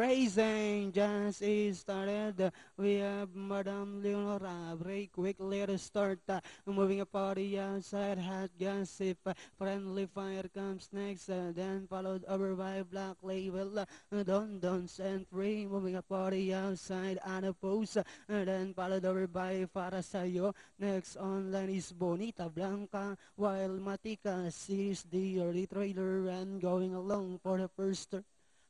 racing just is started. We have Madame Leonora break quickly to start. Moving a party outside, hot gossip. Friendly fire comes next, then followed over by Black Label. Don Don's entry, moving a party outside, unopposed. Then followed over by Para Sayo. Next online is Bonita Blanca, while Matica sees the early trailer and going along for the first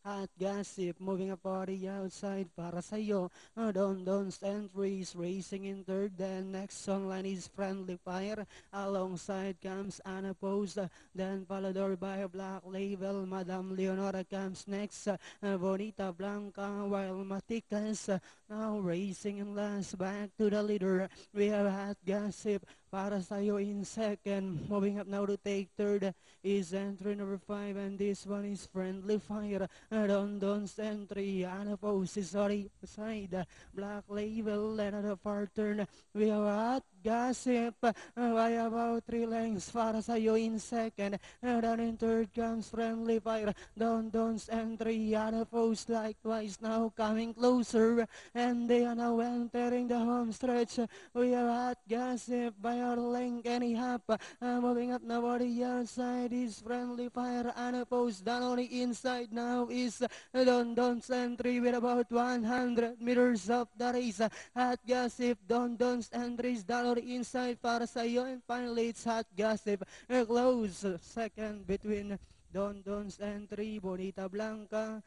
hot gossip, moving a party outside para sa'yo. Don Don's entries racing in third. Then next song line is Friendly Fire. Alongside comes Unopposed. Then followed by Black Label. Madame Leonora comes next. Bonita Blanca, while Maticas now racing in last. Back to the leader. We have hot gossip para sa'yo in second. Moving up now to take third is entry number 5, and this one is Friendly Fire. Don Don's entry, Unopposed is sorry side. Black Label and at the far turn. We have hot gossip by about 3 lengths para sa'yo in second. Then in third comes Friendly Fire. Don Don's entry, Unopposed likewise now coming closer, and they are now entering the home stretch. We have hot gossip by our length and a half. Moving up now on the outside is Friendly Fire. Unopposed down on the inside now is Don Don's entry with about 100 meters of the race. Hot gossip, Don Don's entries down on the inside para sa'yo, and finally it's hot gossip. A close second between Don Don's entry, Bonita Blanca,